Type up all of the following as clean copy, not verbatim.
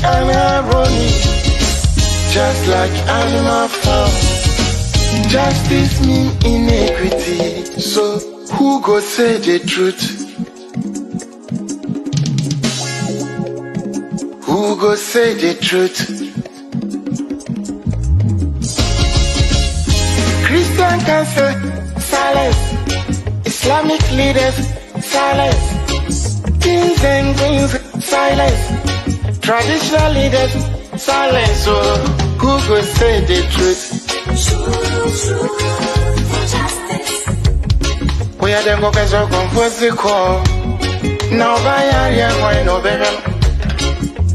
and irony, just like animal farm. Justice mean inequity, so who go say the truth? Who go say the truth? Christian can say silence, Islamic leaders silence, kings and queens silence, traditional leaders silence. So who go say the truth? We are the workers of the call. Now by area, why no better?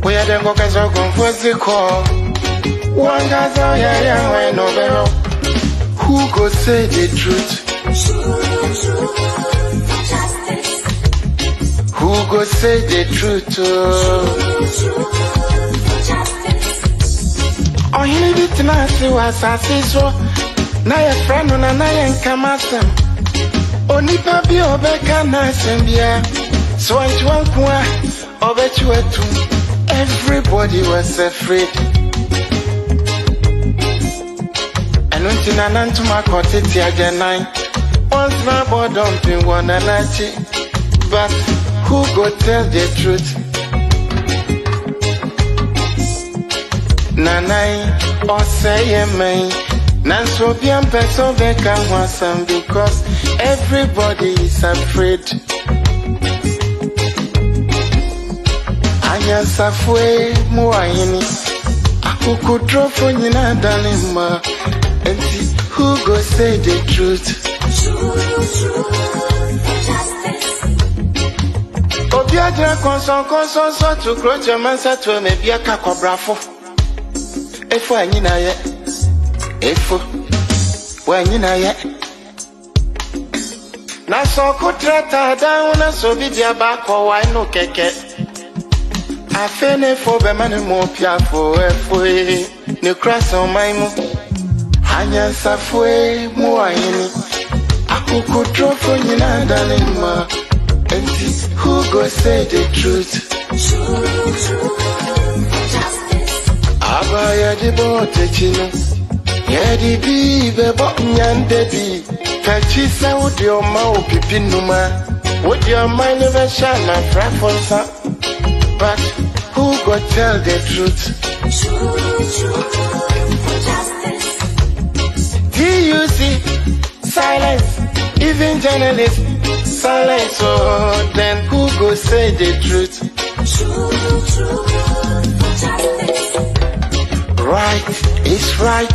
We are the workers of the call. One guy's out here, why no better? Who go say the truth? Who go say the truth? Oh, he need it now, see what I see so. Now your friend on a nine come at them. Only papi obeka na sembia. So I want one over to a two. Everybody was afraid. And until I learned to my cottage again nine. Once my boy dumping one and I see. But who go tell the truth? Nanai or say me. Nanso bien person beka wansam because everybody is afraid. Anya safwe muayini. Akuku drofo nyina dalima. And who go say the truth? Obiaja konson so to grow Germansa to me biaka kobrafo. Efo anyina ye. Efo when you know yet. Na so kutrata down na so be dia back or why no keke. I fene for be man mo pia for efo ne cross on my mo. Hanya safwe mo ayini. Akuku drofo nyina dalima. And who go say the truth? Abaya di bote chino. Yedi bi bebo nyande bi. Kachi sa udi oma upipi numa. Would your mind never shine my preference? But who go tell the truth? TUC, silence. Even journalists, silence. Oh, then who go say the truth? Right is right.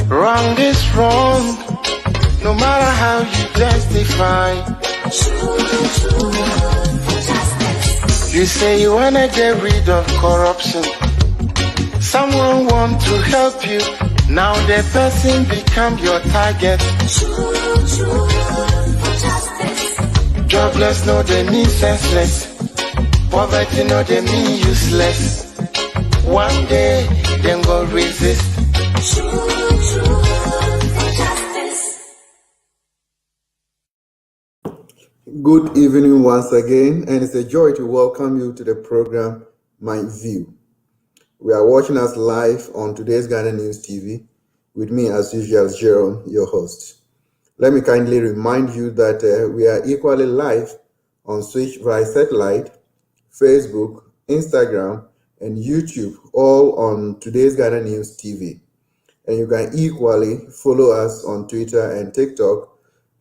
Wrong is wrong, no matter how you justify. You say you wanna get rid of corruption. Someone want to help you, now the person become your target. Jobless, no they mean senseless. Poverty, no they mean useless. One day, then go resist. Good evening once again, and it's a joy to welcome you to the program MyView. We are watching us live on Today's TodayGhanaNews TV with me as usual, Jerome, your host. Let me kindly remind you that we are equally live on Switch via satellite, Facebook, Instagram, and YouTube, all on Today's TodayGhanaNews TV. And you can equally follow us on Twitter and TikTok,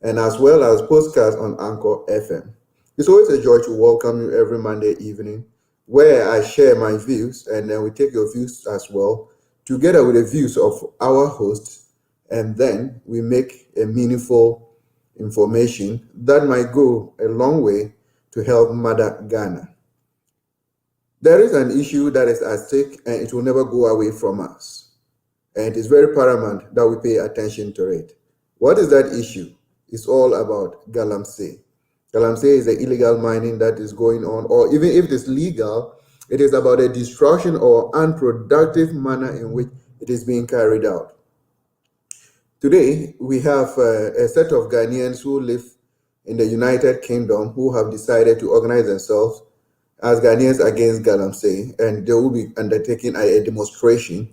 and as well as podcasts on Anchor FM. It's always a joy to welcome you every Monday evening, where I share my views, and then we take your views as well, together with the views of our hosts, and then we make a meaningful information that might go a long way to help Mother Ghana. There is an issue that is at stake, and it will never go away from us. And it is very paramount that we pay attention to it. What is that issue? It's all about Galamsey. Galamsey is the illegal mining that is going on, or even if it is legal, it is about a destruction or unproductive manner in which it is being carried out. Today, we have a set of Ghanaians who live in the United Kingdom who have decided to organize themselves as Ghanaians Against Galamsey, and they will be undertaking a demonstration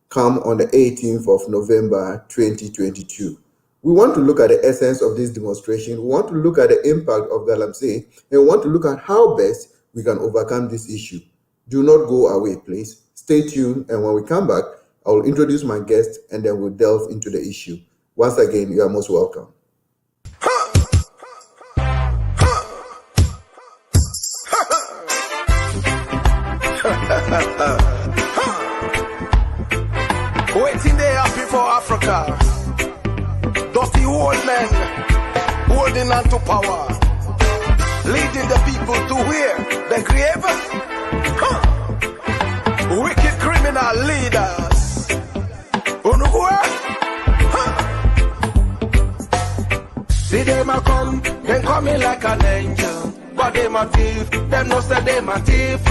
come on the 18th of November 2022. We want to look at the essence of this demonstration. We want to look at the impact of Galamsey, and we want to look at how best we can overcome this issue. Do not go away, please. Stay tuned, and when we come back, I will introduce my guest, and then we'll delve into the issue. Once again, you are most welcome. Waiting there happy for Africa. Dusty old men holding on to power, leading the people to where the grave. Wicked criminal leaders. See them a come, them coming like an angel. But them a thief, them no say them a thief.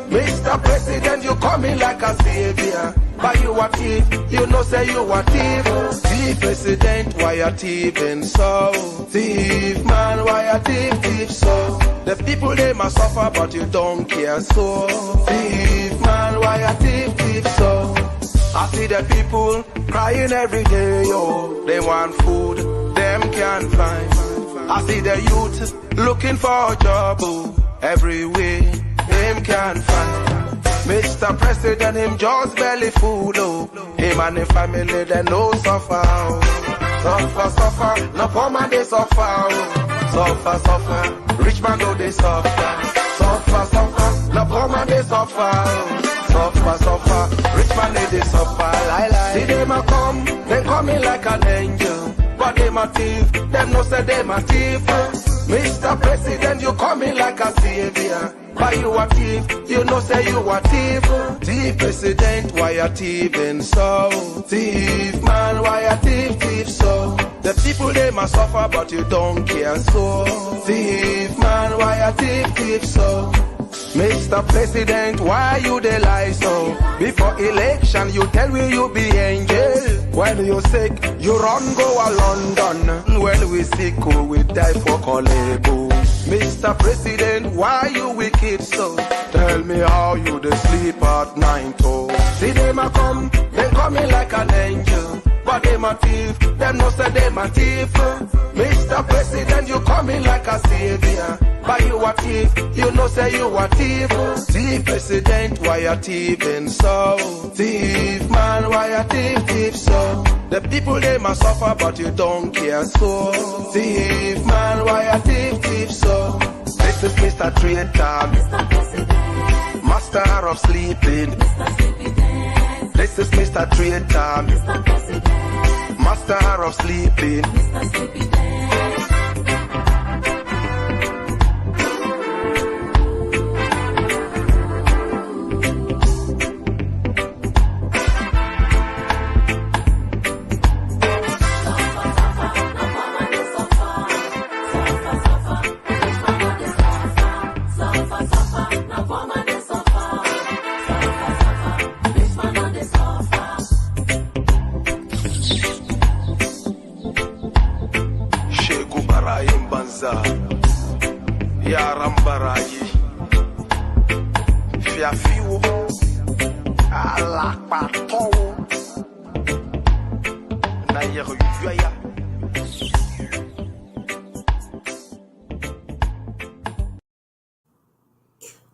Mr. President, you coming like a savior. But you a thief, you know say you a thief. Thief President, why a thieving so? Thief man, why a thief so? The people they must suffer, but you don't care so. Thief man, why a thief so? I see the people crying every day, yo. They want food, them can't find. I see the youth looking for a job, oh, every way, them can't find. Mr. President, him just barely food, oh. Him and the family, they no suffer, oh. Suffer, no poor man they suffer, oh. Suffer, rich man know they suffer. Suffer, no poor man they suffer, oh. Suffer, rich man they suffer, lie. See them a come, they coming like an angel. But them a thief, them no say them a thief. Mr. President, you coming like a savior. But you a thief, you know say you a thief. Thief President, why a thieving so? Thief man, why a thief so? The people they must suffer, but you don't care so. Thief man, why a thief so? Mr. President, why you dey lie so? Before election, you tell me you be angel. When you sick, you run go a London. When we sick, we die for Kolebo. Mr. President, why you wicked so? Tell me how you dey sleep at night, oh. See them a come, they coming like an angel. But them a thief, them no say them a thief. Mr. President, you coming like a savior. But you a thief, you know say you a thief. Thief President, why a thieving so? Thief man, why a thief so? The people they must suffer, but you don't care so. Thief man, why a thief so? This is Mr. Traitor, Mr. President, Master of Sleeping, Mr. Sleepy. This is Mr. Traitor, Mr. President, Master of Sleeping, Mr. Sleepy.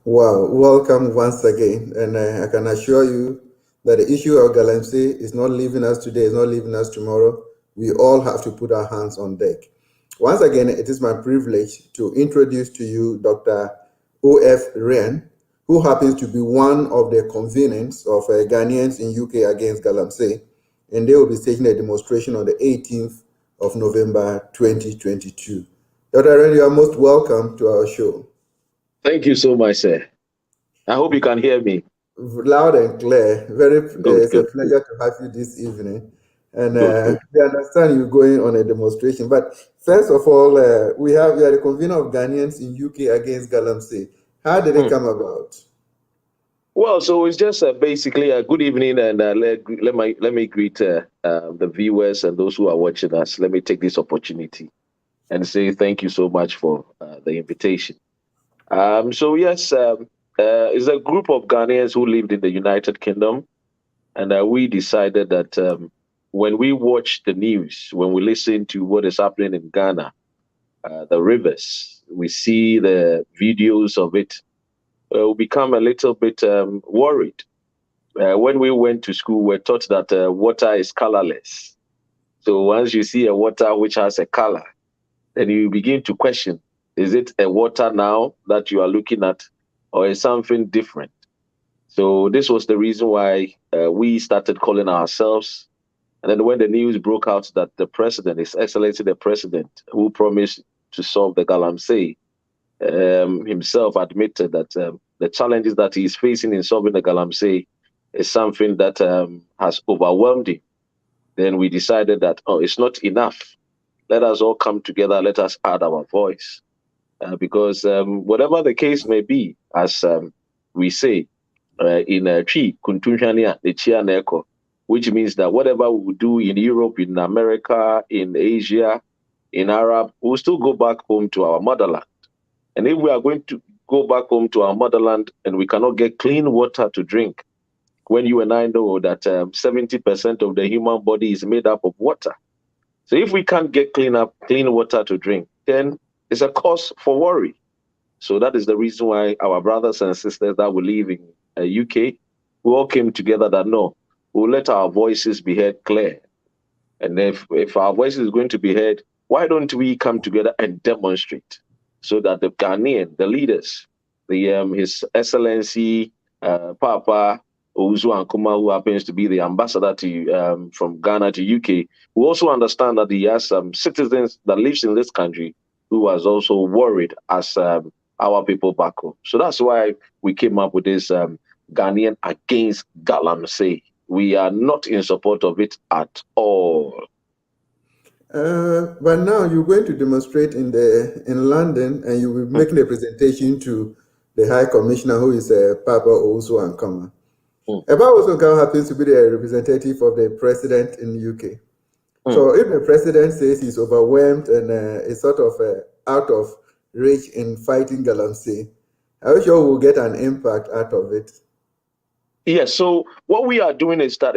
Wow, welcome once again. And I can assure you that the issue of Galamsey is not leaving us today, is not leaving us tomorrow. We all have to put our hands on deck. Once again, it is my privilege to introduce to you Dr. O.F. Ren, who happens to be one of the conveners of Ghanaians in UK Against Galamsey, and they will be taking a demonstration on the 18th of November 2022. Dr. Ren, you are most welcome to our show. Thank you so much, sir. I hope you can hear me. Loud and clear. It's a pleasure to have you this evening. And we understand you're going on a demonstration. But first of all, we are the convener of Ghanaians in UK Against Galamsey. How did it come about? Well, so it's just basically a good evening, and let me greet the viewers and those who are watching us. Let me take this opportunity and say thank you so much for the invitation. So yes, it's a group of Ghanaians who lived in the United Kingdom, and we decided that when we watch the news, when we listen to what is happening in Ghana, the rivers, we see the videos of it, we become a little bit worried. When we went to school, we're taught that water is colorless. So once you see a water which has a color, then you begin to question, is it a water now that you are looking at, or is something different? So this was the reason why we started calling ourselves. And then when the news broke out that the president, His Excellency the President, who promised to solve the galamsey, himself admitted that the challenges that he is facing in solving the galamsey is something that has overwhelmed him. Then we decided that, oh, it's not enough. Let us all come together. Let us add our voice. Because whatever the case may be, as we say in Chi, Kuntunshania, the Chia Neko, which means that whatever we do in Europe, in America, in Asia, in Arab, we'll still go back home to our motherland. And if we are going to go back home to our motherland and we cannot get clean water to drink, when you and I know that 70% of the human body is made up of water. So if we can't get clean water to drink, then it's a cause for worry. So that is the reason why our brothers and sisters that we live in UK, we all came together that no, we'll let our voices be heard clear. And if our voice is going to be heard, why don't we come together and demonstrate so that the Ghanaian, the leaders, His Excellency Papa Owusu Ankuma, who happens to be the ambassador to from Ghana to UK, who also understand that he has some citizens that lives in this country who was also worried as our people back home. So that's why we came up with this Ghanaian against galamsey. We are not in support of it at all. But now you're going to demonstrate in London, and you will be making a presentation to the High Commissioner, who is Papa Owusu Ankama. Papa Owusu Ankama happens to be the representative of the president in the UK. So if the president says he's overwhelmed and is sort of out of reach in fighting galamsey, I'm sure we'll get an impact out of it. Yes, so what we are doing is that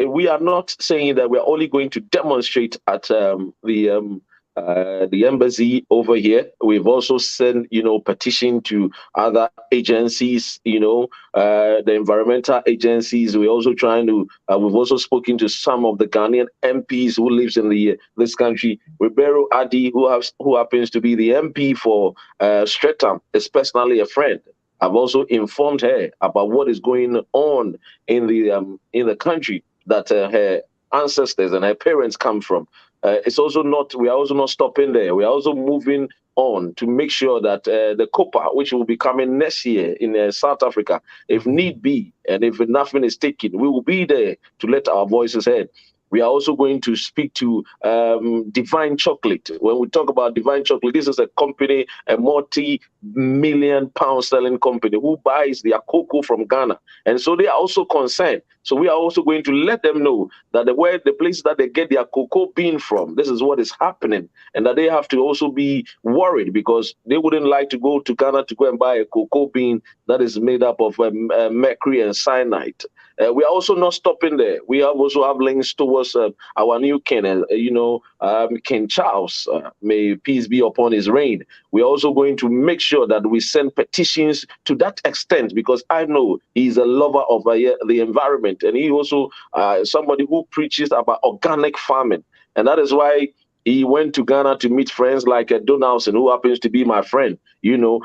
we are not saying that we're only going to demonstrate at the embassy over here. We've also sent, petition to other agencies, the environmental agencies. We're also trying to, we've also spoken to some of the Ghanaian MPs who lives in this country. Ribeiro Adi, who happens to be the MP for Streatham, is personally a friend. I've also informed her about what is going on in the country that her ancestors and her parents come from. We are also not stopping there. We are also moving on to make sure that the COPA, which will be coming next year in South Africa, if need be, and if nothing is taken, we will be there to let our voices heard. We are also going to speak to Divine Chocolate. When we talk about Divine Chocolate, this is a company, a multi-million pound selling company who buys their cocoa from Ghana. And so they are also concerned. So we are also going to let them know that the places that they get their cocoa bean from, this is what is happening. And that they have to also be worried because they wouldn't like to go to Ghana to go and buy a cocoa bean that is made up of mercury and cyanide. We are also not stopping there. We also have links towards our new king, King Charles. May peace be upon his reign. We are also going to make sure that we send petitions to that extent because I know he's a lover of the environment and he also somebody who preaches about organic farming. And that is why he went to Ghana to meet friends like Donaldson, who happens to be my friend,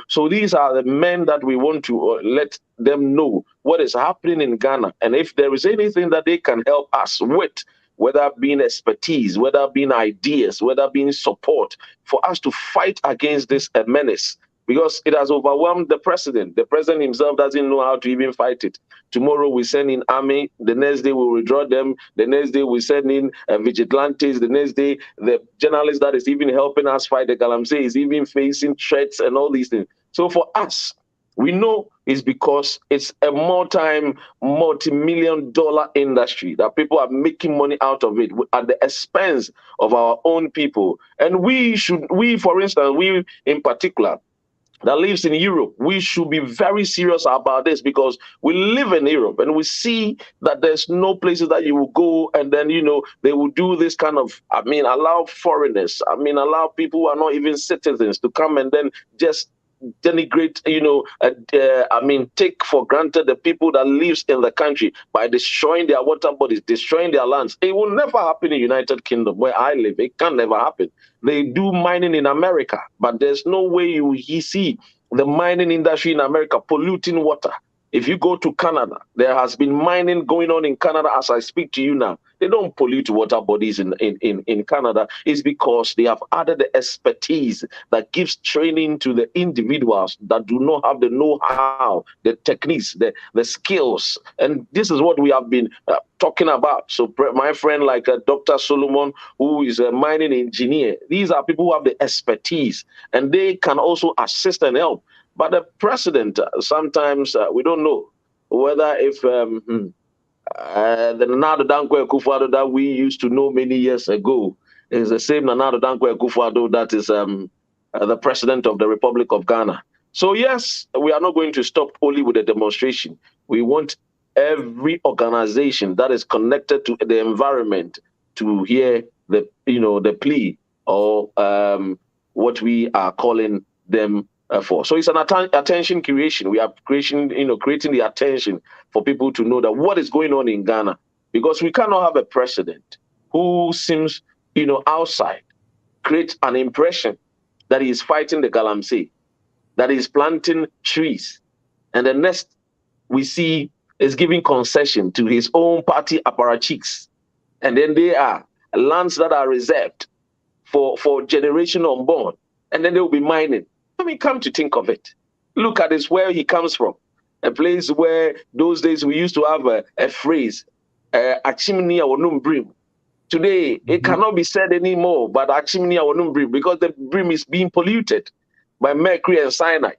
So these are the men that we want to let them know what is happening in Ghana. And if there is anything that they can help us with, whether being expertise, whether being ideas, whether being support, for us to fight against this menace, because it has overwhelmed the president. The president himself doesn't know how to even fight it. Tomorrow we send in army. The next day we withdraw them. The next day we send in vigilantes. The next day the journalist that is even helping us fight the galamsey is even facing threats and all these things. So for us, we know it's because it's a multi-million-dollar industry that people are making money out of it at the expense of our own people. And we in particular, that lives in Europe, we should be very serious about this, because we live in Europe and we see that there's no places that you will go and then, they will do this kind of, allow foreigners, allow people who are not even citizens to come and then just denigrate, take for granted the people that lives in the country by destroying their water bodies, destroying their lands. It will never happen in the United Kingdom where I live. It can never happen. They do mining in America, but there's no way you see the mining industry in America polluting water. If you go to Canada, there has been mining going on in Canada as I speak to you now. They don't pollute water bodies in Canada. It's because they have added the expertise that gives training to the individuals that do not have the know-how, the techniques, the skills. And this is what we have been talking about. So my friend like Dr. Solomon, who is a mining engineer, these are people who have the expertise and they can also assist and help. But the president, sometimes we don't know whether if the Nana Dankwa Akufo-Addo that we used to know many years ago is the same Nana Dankwa Akufo-Addo that is the president of the Republic of Ghana. So yes, we are not going to stop only with the demonstration. We want every organization that is connected to the environment to hear the the plea or what we are calling them for. So it's an attention creation. We are creating the attention for people to know that what is going on in Ghana, because we cannot have a president who seems, outside, create an impression that he is fighting the Galamsey, that he is planting trees, and the next we see is giving concession to his own party apparatchiks, and then they are lands that are reserved for generation unborn, and then they will be mining. Come to think of it, look at this, where he comes from, a place where those days we used to have a phrase, achimni awonum brim. Today, it cannot be said anymore, but achimni awonum brim, because the brim is being polluted by mercury and cyanide.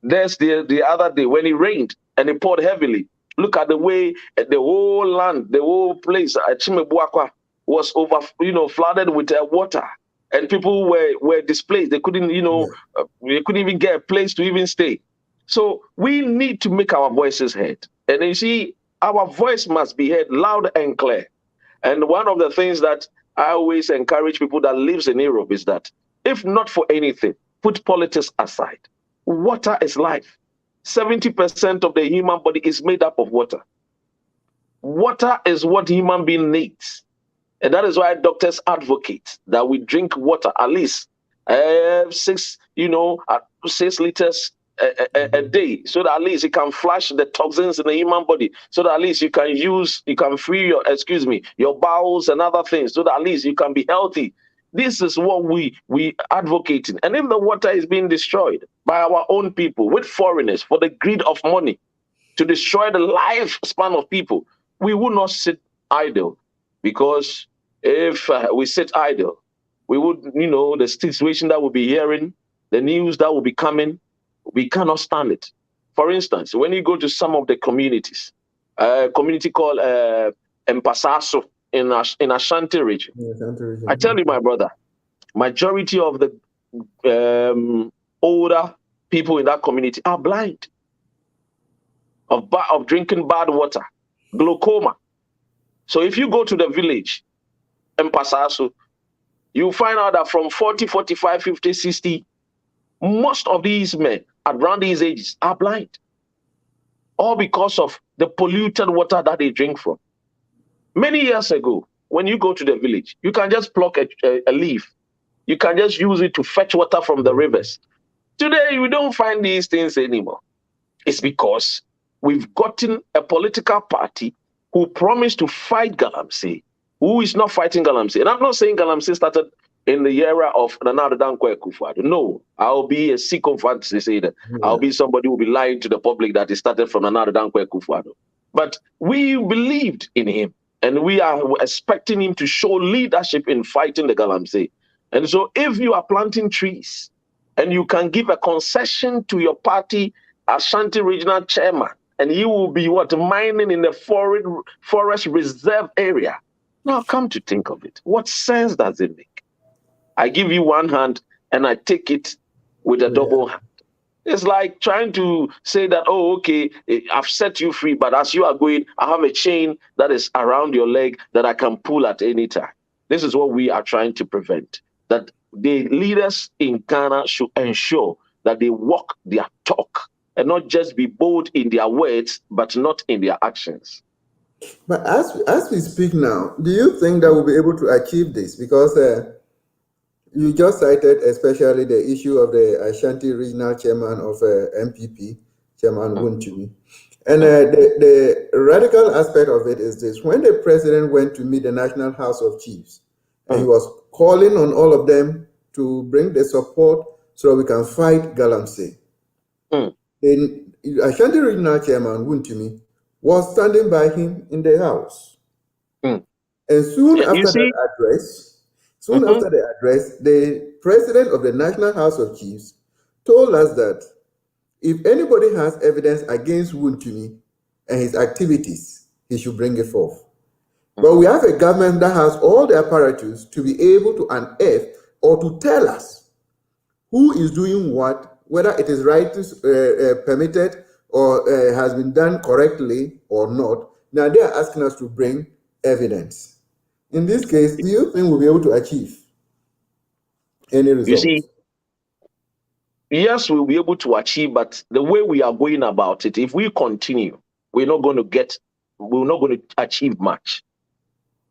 There's the other day when it rained and it poured heavily. Look at the way the whole land, the whole place, Achimebwakwa, was flooded with water. And people were displaced. They couldn't, they couldn't even get a place to even stay. So we need to make our voices heard. And you see, our voice must be heard loud and clear. And one of the things that I always encourage people that lives in Europe is that, if not for anything, put politics aside. Water is life. 70% of the human body is made up of water. Water is what human being needs. And that is why doctors advocate that we drink water at least 6 liters a day, so that at least it can flush the toxins in the human body, so that at least you can free your bowels and other things, so that at least you can be healthy. This is what we advocating. And if the water is being destroyed by our own people with foreigners for the greed of money to destroy the lifespan of people, we will not sit idle. Because if we sit idle, we would, the situation that we'll be hearing, the news that will be coming, we cannot stand it. For instance, when you go to some of the communities, a community called Mpasaso in Ashanti region, I tell you, my brother, majority of the older people in that community are blind of drinking bad water, glaucoma. So if you go to the village, Mpasaso, you find out that from 40, 45, 50, 60, most of these men around these ages are blind. All because of the polluted water that they drink from. Many years ago, when you go to the village, you can just pluck a leaf. You can just use it to fetch water from the rivers. Today, we don't find these things anymore. It's because we've gotten a political party who promised to fight Galamsey, who is not fighting Galamsey. And I'm not saying Galamsey started in the era of Nana Dankwa Akufo-Addo. No, I'll be a sycophant to say that. I'll be somebody who will be lying to the public that it started from Nana Dankwa Akufo-Addo. But we believed in him, and we are expecting him to show leadership in fighting the Galamsey. And so if you are planting trees and you can give a concession to your party Ashanti regional chairman, and you will be mining in the forest reserve area. Now come to think of it, what sense does it make? I give you one hand and I take it with a double hand. It's like trying to say that, oh, okay, I've set you free, but as you are going, I have a chain that is around your leg that I can pull at any time. This is what we are trying to prevent. That the leaders in Ghana should ensure that they walk their talk and not just be bold in their words, but not in their actions. But as we speak now, do you think that we'll be able to achieve this? Because you just cited especially the issue of the Ashanti regional chairman of MPP, Chairman Wontumi. And the radical aspect of it is this: when the president went to meet the National House of Chiefs, and he was calling on all of them to bring the support so that we can fight Galamsey. The Ashanti regional chairman, Wontumi, was standing by him in the house. And soon after the address, the president of the National House of Chiefs told us that if anybody has evidence against Wontumi and his activities, he should bring it forth. But we have a government that has all the apparatus to be able to unearth or to tell us who is doing what, whether it is right, permitted, or has been done correctly or not. Now they are asking us to bring evidence. In this case, do you think we'll be able to achieve any results? You see, yes, we'll be able to achieve, but the way we are going about it, if we continue, we're not going to achieve much.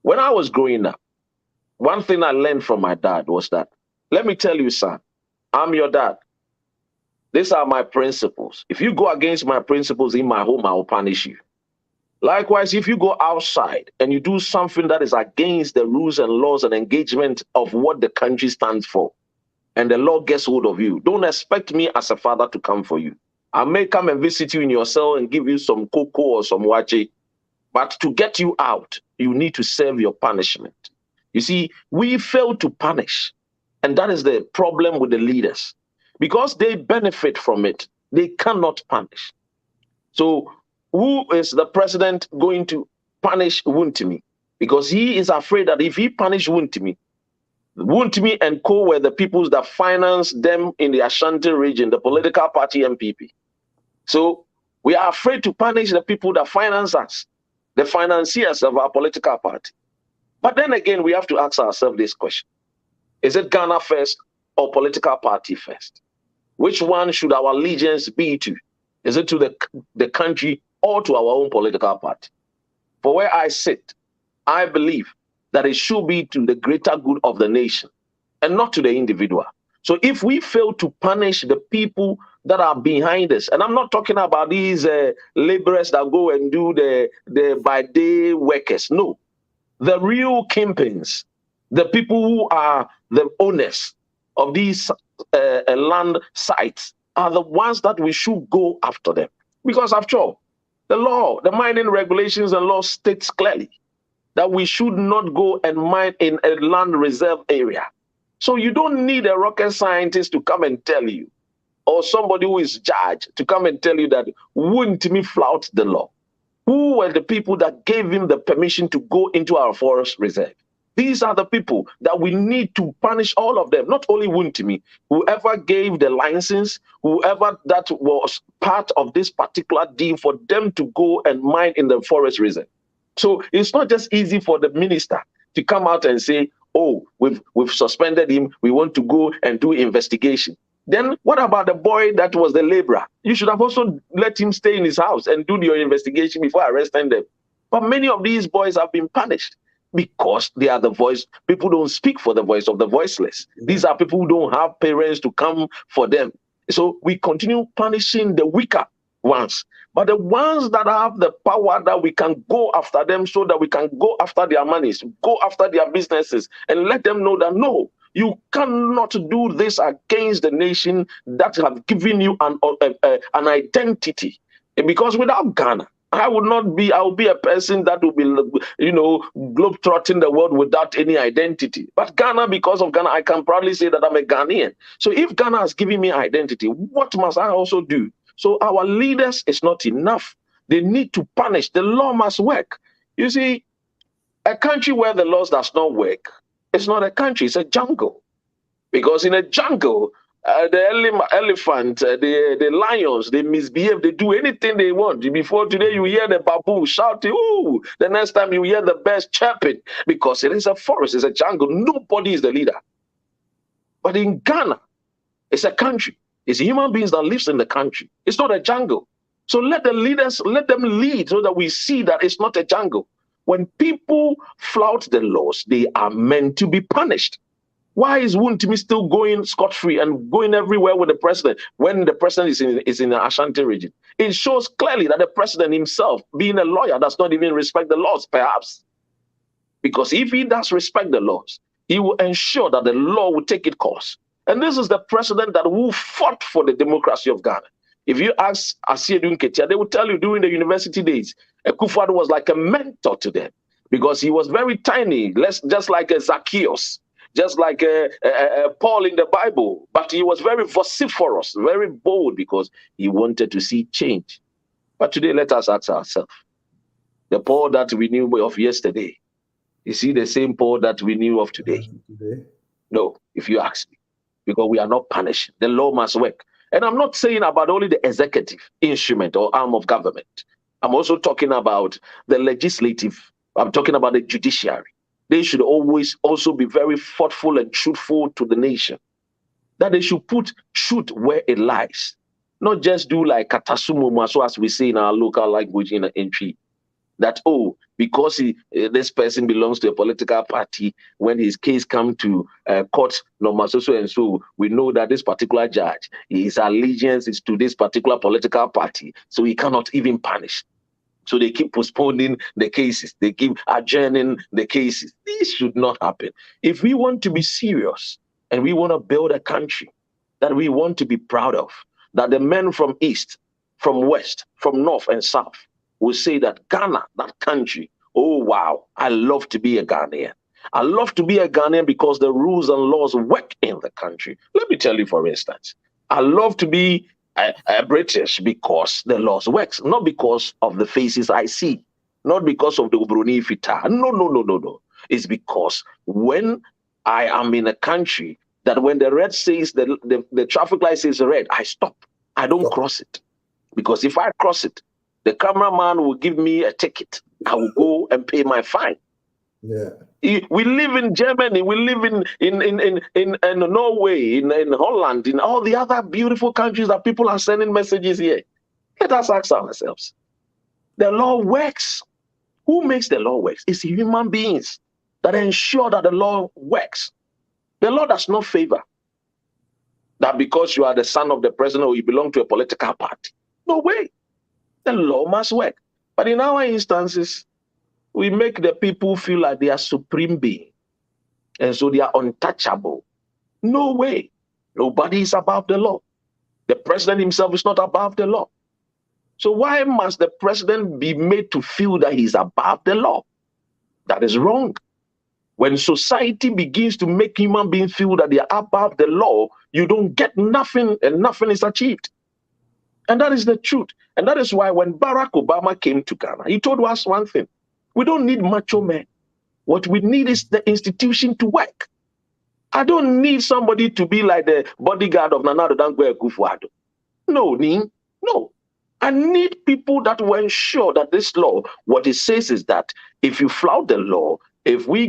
When I was growing up, one thing I learned from my dad was that, let me tell you, son, I'm your dad. These are my principles. If you go against my principles in my home, I will punish you. Likewise, if you go outside and you do something that is against the rules and laws and engagement of what the country stands for, and the law gets hold of you, don't expect me as a father to come for you. I may come and visit you in your cell and give you some cocoa or some wache, but to get you out, you need to serve your punishment. You see, we fail to punish, and that is the problem with the leaders. Because they benefit from it, they cannot punish. So who is the president going to punish Wontumi? Because he is afraid that if he punishes Wontumi and co were the people that finance them in the Ashanti region, the political party MPP. So we are afraid to punish the people that finance us, the financiers of our political party. But then again, we have to ask ourselves this question. Is it Ghana first or political party first? Which one should our allegiance be to? Is it to the country or to our own political party? For where I sit, I believe that it should be to the greater good of the nation and not to the individual. So if we fail to punish the people that are behind us, and I'm not talking about these laborers that go and do the by-day workers. No, the real kingpins, the people who are the owners of these land sites are the ones that we should go after them. Because after all, the law, the mining regulations and law states clearly that we should not go and mine in a land reserve area. So you don't need a rocket scientist to come and tell you, or somebody who is judged to come and tell you that Wontumi flout the law. Who were the people that gave him the permission to go into our forest reserve? These are the people that we need to punish, all of them, not only Wontumi, whoever gave the license, whoever that was part of this particular deal for them to go and mine in the forest reserve. So it's not just easy for the minister to come out and say, oh, we've suspended him, we want to go and do investigation. Then what about the boy that was the laborer? You should have also let him stay in his house and do your investigation before arresting them. But many of these boys have been punished because they are the voice. People don't speak for the voice of the voiceless. These are people who don't have parents to come for them. So we continue punishing the weaker ones. But the ones that have the power, that we can go after them, so that we can go after their monies, go after their businesses, and let them know that no, you cannot do this against the nation that have given you an identity. Because without Ghana, I will be a person that will be, globetrotting the world without any identity. But Ghana, because of Ghana, I can proudly say that I'm a Ghanaian. So if Ghana has given me identity, what must I also do? So our leaders is not enough. They need to punish. The law must work. You see, a country where the laws does not work, it's not a country, it's a jungle. Because in a jungle, the elephant, the lions, they misbehave, they do anything they want. Before today, you hear the baboon shouting, ooh, the next time you hear the birds chirping, because it is a forest, it's a jungle. Nobody is the leader. But in Ghana, it's a country. It's human beings that lives in the country. It's not a jungle. So let the leaders, let them lead so that we see that it's not a jungle. When people flout the laws, they are meant to be punished. Why is Wuntimi still going scot-free and going everywhere with the president when the president is in the Ashanti region? It shows clearly that the president himself, being a lawyer, does not even respect the laws, perhaps. Because if he does respect the laws, he will ensure that the law will take its course. And this is the president that who fought for the democracy of Ghana. If you ask Asiedu Nketia, they will tell you during the university days, Akufo-Addo was like a mentor to them because he was very tiny, just like a Zacchaeus, just like Paul in the Bible. But he was very vociferous, very bold because he wanted to see change. But today, let us ask ourselves, the Paul that we knew of yesterday, is he the same Paul that we knew of today? No, if you ask me, because we are not punished. The law must work. And I'm not saying about only the executive instrument or arm of government. I'm also talking about the legislative. I'm talking about the judiciary. They should always also be very thoughtful and truthful to the nation. That they should put truth where it lies. Not just do like katasumu, so as we say in our local language in Tree. That, oh, because this person belongs to a political party, when his case comes to court, so and so, we know that this particular judge, his allegiance is to this particular political party, so he cannot even punish. So they keep postponing the cases. They keep adjourning the cases. This should not happen. If we want to be serious and we want to build a country that we want to be proud of, that the men from East, from West, from North and South, will say that Ghana, that country, oh wow, I love to be a Ghanaian. I love to be a Ghanaian because the rules and laws work in the country. Let me tell you, for instance, I love to be a British because the laws work, not because of the faces I see, not because of the Ubruni Fita. No. It's because when I am in a country that when the red says, the traffic light says red, I stop. I don't cross it. Because if I cross it, the cameraman will give me a ticket. I will go and pay my fine. Yeah. We live in Germany. We live in Norway, in Holland, in all the other beautiful countries that people are sending messages here. Let us ask ourselves. The law works. Who makes the law work? It's human beings that ensure that the law works. The law does not favor that because you are the son of the president or you belong to a political party. No way. The law must work. But in our instances, we make the people feel like they are supreme being. And so they are untouchable. No way. Nobody is above the law. The president himself is not above the law. So why must the president be made to feel that he's above the law? That is wrong. When society begins to make human beings feel that they are above the law, you don't get nothing and nothing is achieved. And that is the truth. And that is why when Barack Obama came to Ghana, he told us one thing. We don't need macho men. What we need is the institution to work. I don't need somebody to be like the bodyguard of Nana Addo Dankwa Akufo-Addo. No. I need people that will ensure that this law, what it says is that if you flout the law, if we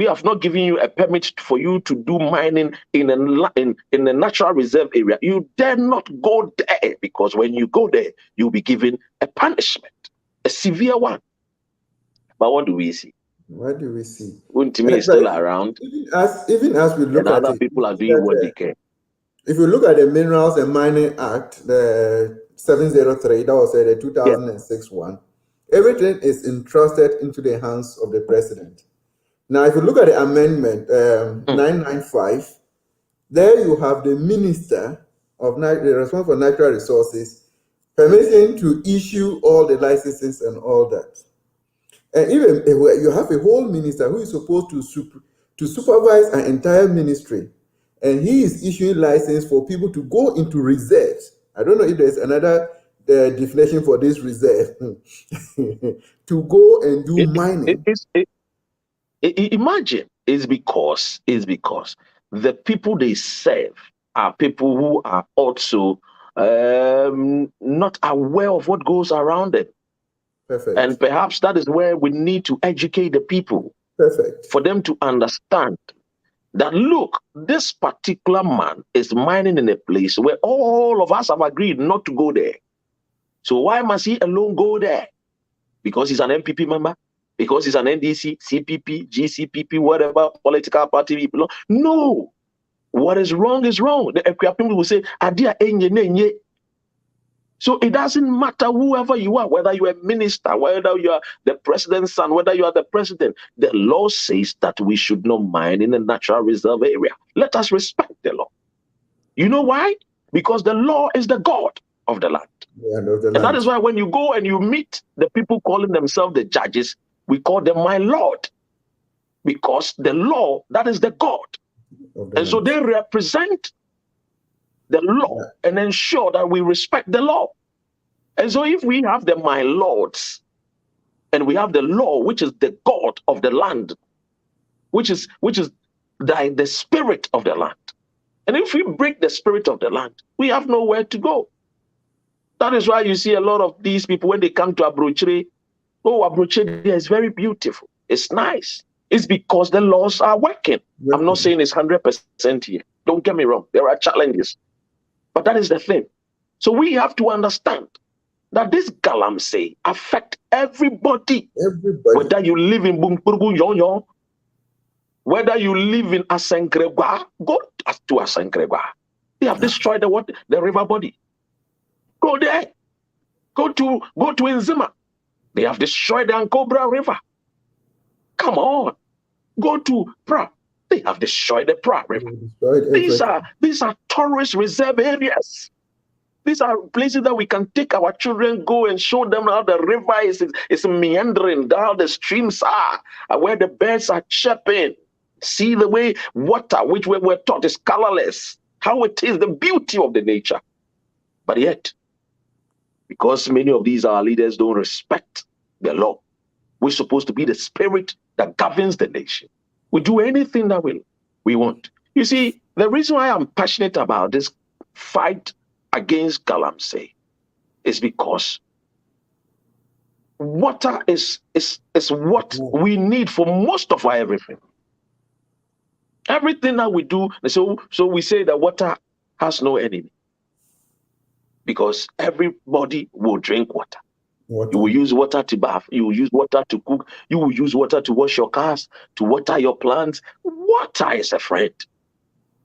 have not given you a permit for you to do mining in a natural reserve area, you dare not go there, because when you go there, you'll be given a punishment, a severe one. But what do we see? What do we see? Untimi is still around. Even as we look and at other people are doing what they can. If you look at the Minerals and Mining Act, the 703, that was the 2006 one, everything is entrusted into the hands of the president. Now, if you look at the amendment 995, there you have the minister of the responsible for natural resources permission to issue all the licenses and all that. And even you have a whole minister who is supposed to supervise an entire ministry, and he is issuing license for people to go into reserves. I don't know if there's another definition for this reserve to go and do mining. Imagine, it's because the people they serve are people who are also not aware of what goes around them. Perfect. And perhaps that is where we need to educate the people. Perfect. For them to understand that, look, this particular man is mining in a place where all of us have agreed not to go there. So why must he alone go there? Because he's an MPP member? Because he's an NDC, CPP, GCPP, whatever political party he belongs? No. What is wrong is wrong. The Equia people will say, Adia enye nenye. So it doesn't matter whoever you are, whether you're a minister, whether you are the president's son, whether you are the president. The law says that we should not mine in a natural reserve area. Let us respect the law. You know why? Because the law is the God of the land. And that is why when you go and you meet the people calling themselves the judges, we call them my Lord. Because the law, that is the God. And so they represent the law and ensure that we respect the law. And so if we have the my lords and we have the law, which is the God of the land, which is the spirit of the land. And if we break the spirit of the land, we have nowhere to go. That is why you see a lot of these people when they come to Abrochire, Abrochire is very beautiful. It's nice. It's because the laws are working. I'm not saying it's 100% here. Don't get me wrong. There are challenges. But that is the thing. So we have to understand that this galamsey affect everybody. Whether you live in Bumpurgu Yonyo, whether you live in Asenkregwa, go to Asenkregwa. They have destroyed the river body. Go there. Go to Nzima. They have destroyed the Ankobra River. Come on. Go to Pra. They have destroyed the Pra River. These are tourist reserve areas. These are places that we can take our children, go and show them how the river is meandering, how the streams are, where the birds are chirping. See the way water, which we were taught is colorless, how it is the beauty of the nature. But yet, because many of these our leaders don't respect the law, we're supposed to be the spirit that governs the nation. We do anything that we want. You see, the reason why I'm passionate about this fight against galamsey is because water is what we need for most of our everything. Everything that we do, so we say that water has no enemy. Because everybody will drink water. You will use water to bath. You will use water to cook. You will use water to wash your cars, to water your plants. Water is a friend.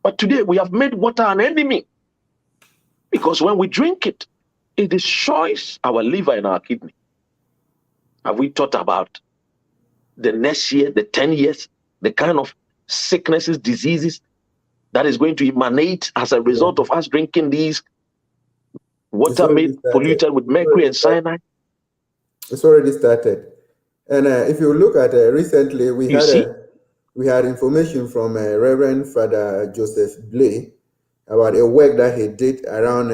But today we have made water an enemy. Because when we drink it, it destroys our liver and our kidney. Have we thought about the next year, the 10 years, the kind of sicknesses, diseases that is going to emanate as a result of us drinking these water made polluted with mercury and cyanide? It's already started. And if you look at recently, we had information from Reverend Father Joseph Blay about a work that he did around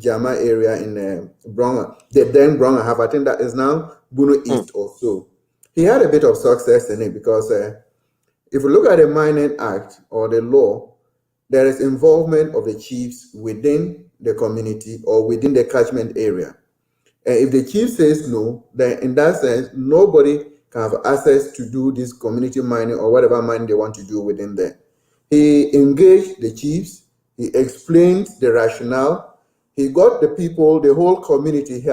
Jama area in Bronga, the then Bronga half. I think that is now Buno East or so. He had a bit of success in it because if you look at the Mining Act or the law, there is involvement of the chiefs within the community or within the catchment area. And if the chief says no, then in that sense, nobody can have access to do this community mining or whatever mining they want to do within there. He engaged the chiefs, he explained the rationale, he got the people, the whole community, he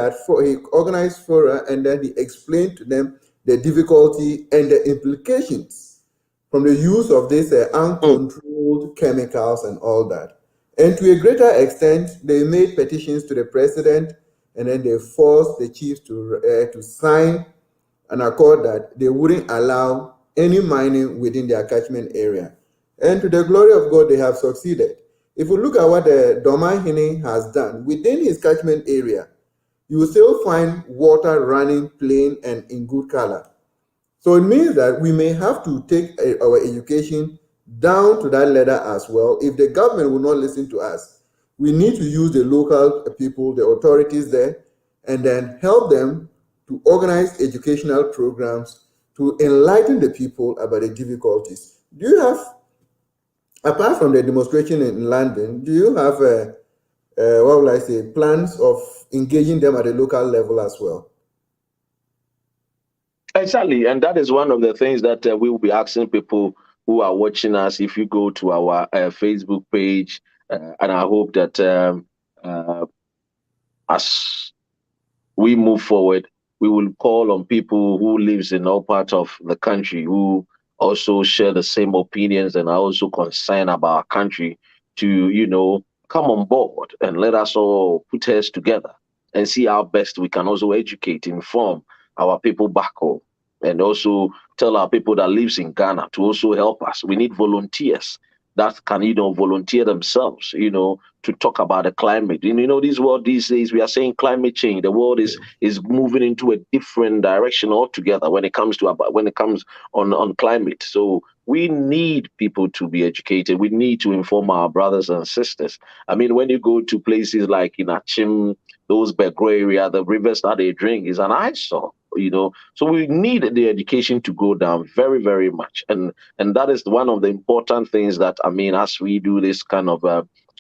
organized fora, and then he explained to them the difficulty and the implications from the use of this uncontrolled chemicals and all that. And to a greater extent, they made petitions to the president, and then they forced the chiefs to sign an accord that they wouldn't allow any mining within their catchment area. And to the glory of God, they have succeeded. If you look at what the Domahine has done within his catchment area, you will still find water running plain and in good color. So it means that we may have to take our education down to that level as well. If the government will not listen to us, we need to use the local people, the authorities there, and then help them to organize educational programs to enlighten the people about the difficulties. Do you have Apart from the demonstration in London, do you have what will I say, plans of engaging them at a local level as well? Exactly, and that is one of the things that we will be asking people who are watching us. If you go to our Facebook page, and I hope that uh, as we move forward, we will call on people who lives in all parts of the country who also share the same opinions and are also concerned about our country to, come on board and let us all put heads together and see how best we can also educate, inform our people back home, and also tell our people that lives in Ghana to also help us. We need volunteers that can, volunteer themselves, to talk about the climate. And this world these days, we are saying climate change. The world is moving into a different direction altogether when it comes on climate. So we need people to be educated. We need to inform our brothers and sisters. I mean, when you go to places like in Achim, those Begro area, the rivers that they drink is an eyesore. So we need the education to go down very, very much, and that is one of the important things that, I mean, as we do this kind of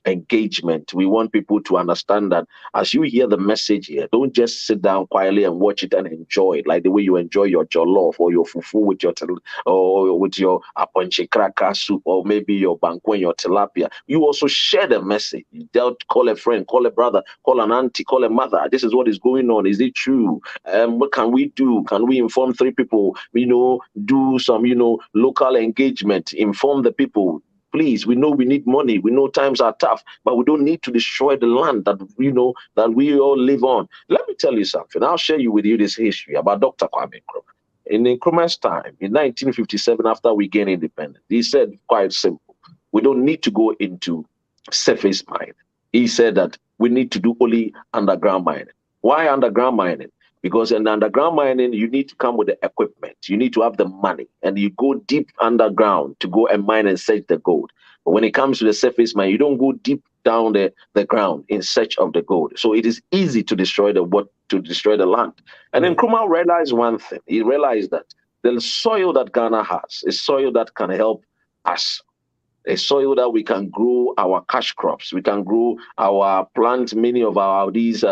engagement, we want people to understand that as you hear the message here, don't just sit down quietly and watch it and enjoy it like the way you enjoy your jollof or your fufu with or with your aponche cracker soup, or maybe your banku and your tilapia. You also share the message. Call a friend, call a brother, call an auntie, call a mother. This is what is going on. Is it true? What can we do? Can we inform 3 people? Do some local engagement, inform the people. Please, we know we need money. We know times are tough, but we don't need to destroy the land that we all live on. Let me tell you something. I'll share with you this history about Dr. Kwame Nkrumah. In Nkrumah's time, in 1957, after we gained independence, he said quite simple: we don't need to go into surface mining. He said that we need to do only underground mining. Why underground mining? Because in underground mining, you need to come with the equipment. You need to have the money, and you go deep underground to go and mine and search the gold. But when it comes to the surface mine, you don't go deep down the ground in search of the gold. So it is easy to destroy the land. And then Nkrumah realized one thing. He realized that the soil that Ghana has is soil that can help us, a soil that we can grow our cash crops. We can grow our plant, many of these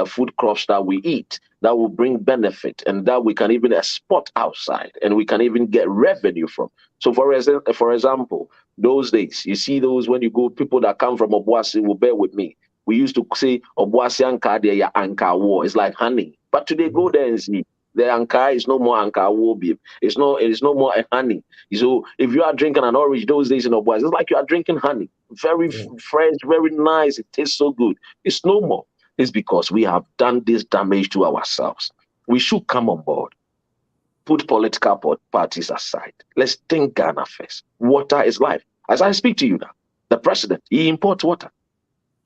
food crops that we eat, that will bring benefit, and that we can even export outside, and we can even get revenue from. So for example, those days, you see those, when you go, people that come from Obuasi will bear with me. We used to say Obuasi Anka de Anka war. It's like honey. But today, go there and see. The Anka is no more Anka war, babe. It is no more a honey. So if you are drinking an orange those days in Obuasi, it's like you are drinking honey. Very fresh, very nice. It tastes so good. It's no more. It's because we have done this damage to ourselves. We should come on board. Put political parties aside. Let's think Ghana first. Water is life. As I speak to you now, the president, he imports water.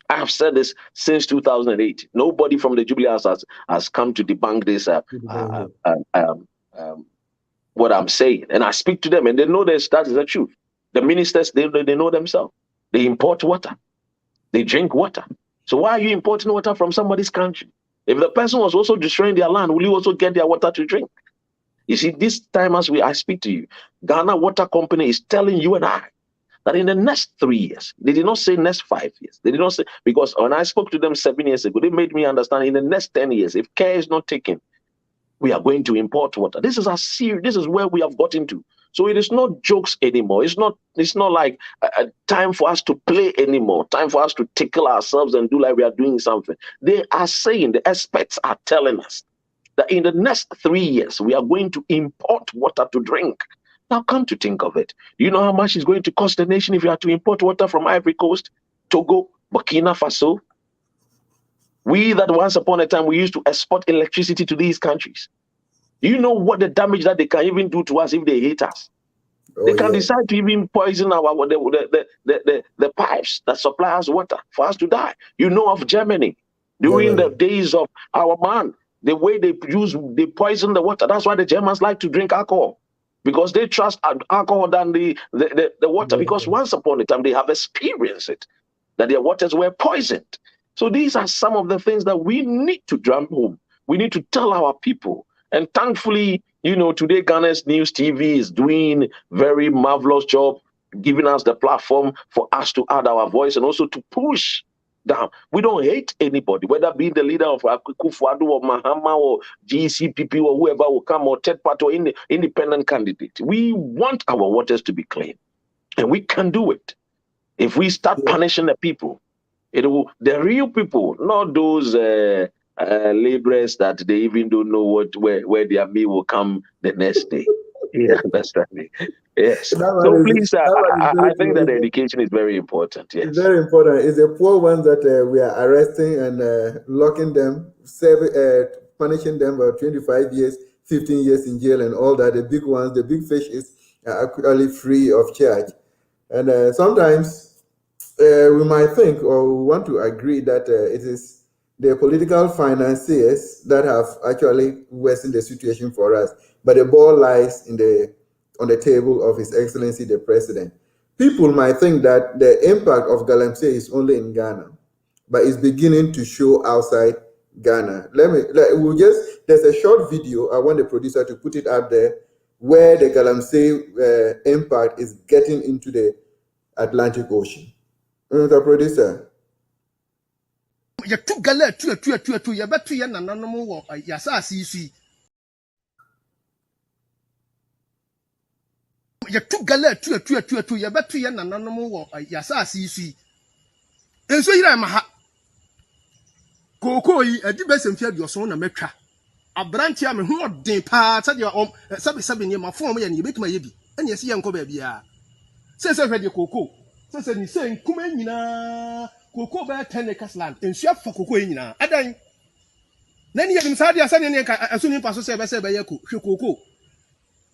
I have said this since 2008. Nobody from the Jubilee House has come to debunk this. What I'm saying, and I speak to them, and they know that is the truth. The ministers, they know themselves. They import water. They drink water. So why are you importing water from somebody's country? If the person was also destroying their land, will you also get their water to drink? You see, this time as I speak to you, Ghana Water Company is telling you and I that in the next 3 years, they did not say next 5 years. They did not say, because when I spoke to them 7 years ago, they made me understand in the next 10 years, if care is not taken, we are going to import water. This is this is where we have gotten to. So it is not jokes anymore. It's not like a time for us to play anymore, time for us to tickle ourselves and do like we are doing something. They are saying, the experts are telling us that in the next 3 years, we are going to import water to drink. Now, come to think of it, do you know how much it's going to cost the nation if you are to import water from Ivory Coast, Togo, Burkina Faso? We that once upon a time, we used to export electricity to these countries. Do you know what the damage that they can even do to us if they hate us? They can decide to even poison the pipes that supply us water for us to die. You know of Germany during the days of our man, the way they poison the water. That's why the Germans like to drink alcohol, because they trust alcohol than the water. Because once upon a time they have experienced it, that their waters were poisoned. So these are some of the things that we need to drum home. We need to tell our people. And thankfully, today TodayGhanaNews TV is doing very marvelous job. giving us the platform for us to add our voice and also to push down. We don't hate anybody, whether being the leader of Kufuadu or Mahama or GCPP or whoever will come, or third party or independent candidate. We want our waters to be clean, and we can do it if we start punishing the people. The real people, not those laborers that they even don't know where their meal will come the next day. Yeah, understand me. Yes. So please, I think that education is very important. Yes. It's very important. It's the poor ones that we are arresting and locking them, punishing them for 25 years, 15 years in jail and all that. The big ones, the big fishes are actually free of charge. And sometimes we might think or we want to agree that it is the political financiers that have actually worsened the situation for us. But the ball lies on the table of His Excellency the President. People might think that the impact of Galamsey is only in Ghana, but it's beginning to show outside Ghana. There's a short video. I want the producer to put it out there where the Galamsey impact is getting into the Atlantic Ocean. The producer. Gala tu ya betu ya nananom wo yasase yi enso yira maha koko yi adi besemfia aduoso na metwa abrante a me ho odin pa sade sabe ne ma fon mo ya ne betuma ye bi ene ese ye nko ba bia se hwede koko se ni se nkuma nyina koko ba 10 acres land enso afa koko yi nyina adan na ni ye dim sade asane ne ka aso ni pa so se be ye ko hwe koko.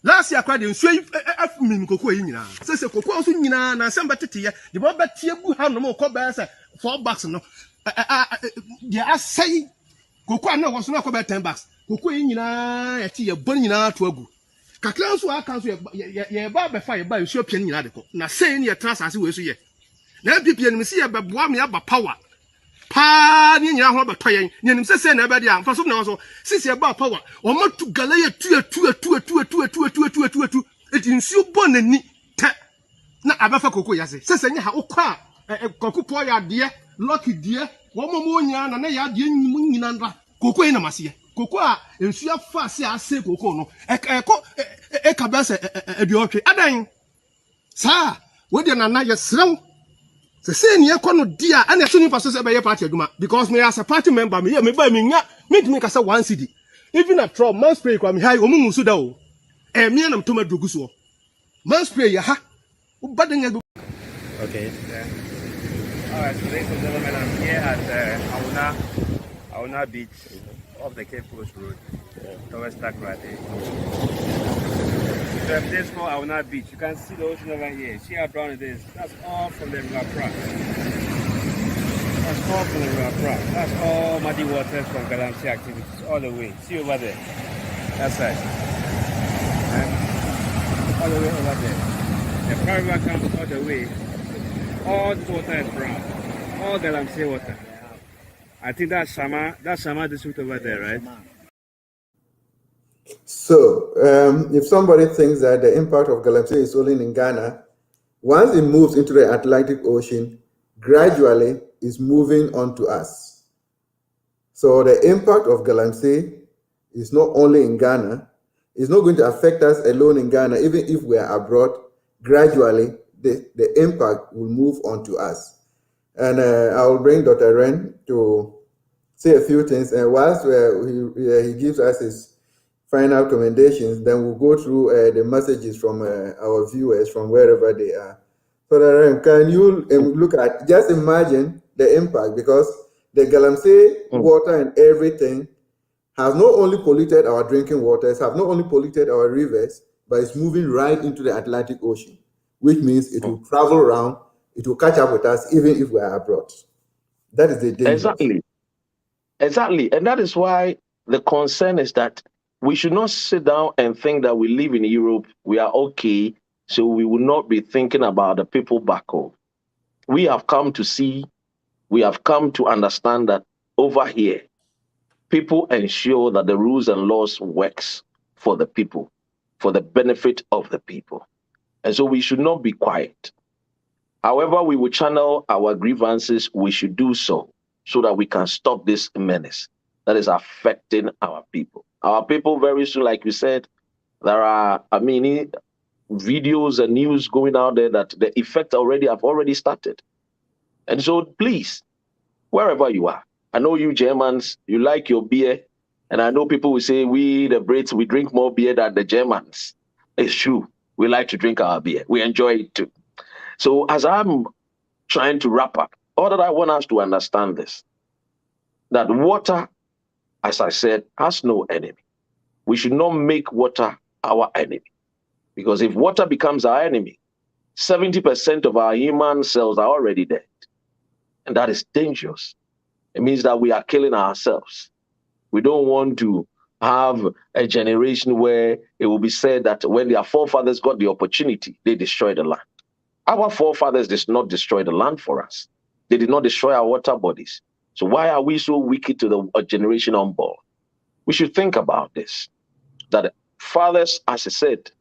Last year, I didn't say afmin koko yina. Say koko so nyina na samba tete ye. The boy betie gu ha no mo ko ba say $4 no. They are say koko na was no ko ba $10. Koko yina ye ti ye bon nyina to agu. Kakran so aka so ye ba be fa ye ba so pia nyina de ko. Na say ni ye transase we so ye. Na pipia ni se ye be boa me aba power. Pa ni nyina ho beto yen nyenim sese na ebe dia mfa so na so sisi eba power o matu gala ye tu eti nsuo bonani te na abafa koko yase sese nya ha ukwa koko po ya de lucky de wo momo nya na ya de nyimu nyina ndra koko ina mase koko a nsuo afa se ase koko no ka ba se ebiotwe adan sa wo de na ye srew. Say ni ekono dia and so ni paso say be party aduma because me as a party member me buy me nya me ka say 1 cedi even a trop man spray kwa me high omumu so da o me na mtoma drogu so man spray ya ha baden ya. Okay. All right, so ladies and gentlemen, I'm here at Auna Beach off the Cape Coast Road towards Takrade. The place called Auna Beach. You can see the ocean over here. See how brown it is. That's all from the River Pra. That's all from the River Pra. That's all muddy waters from Galamsey activities all the way. See over there. That's right. All the way over there. The Pra River comes all the way. All this water is brown. All Galamsey water. I think that's Sama district over there, right? So, if somebody thinks that the impact of Galamsey is only in Ghana, once it moves into the Atlantic Ocean, gradually it's moving on to us. So the impact of Galamsey is not only in Ghana, it's not going to affect us alone in Ghana, even if we are abroad, gradually the impact will move on to us. And I'll bring Dr. Ren to say a few things, and whilst he gives us his final commendations, then we'll go through the messages from our viewers from wherever they are. So can you look at, just imagine the impact, because the Galamsey water and everything has not only polluted our drinking waters, have not only polluted our rivers, but it's moving right into the Atlantic Ocean, which means it will travel around, it will catch up with us even if we are abroad. That is the danger. Exactly. And that is why the concern is that we should not sit down and think that we live in Europe, we are okay, so we will not be thinking about the people back home. We have come to see, we have come to understand that over here, people ensure that the rules and laws works for the people, for the benefit of the people. And so we should not be quiet. However, we will channel our grievances, we should do so that we can stop this menace that is affecting our people. Our people, very soon, like you said, there are, videos and news going out there that the effect have already started. And so please, wherever you are, I know you Germans, you like your beer, and I know people will say we, the Brits, we drink more beer than the Germans. It's true. We like to drink our beer. We enjoy it too. So as I'm trying to wrap up, all that I want us to understand this, that water, as I said, has no enemy. We should not make water our enemy. Because if water becomes our enemy, 70% of our human cells are already dead. And that is dangerous. It means that we are killing ourselves. We don't want to have a generation where it will be said that when their forefathers got the opportunity, they destroyed the land. Our forefathers did not destroy the land for us. They did not destroy our water bodies. So why are we so wicked to the generation unborn? We should think about this. That fathers, as I said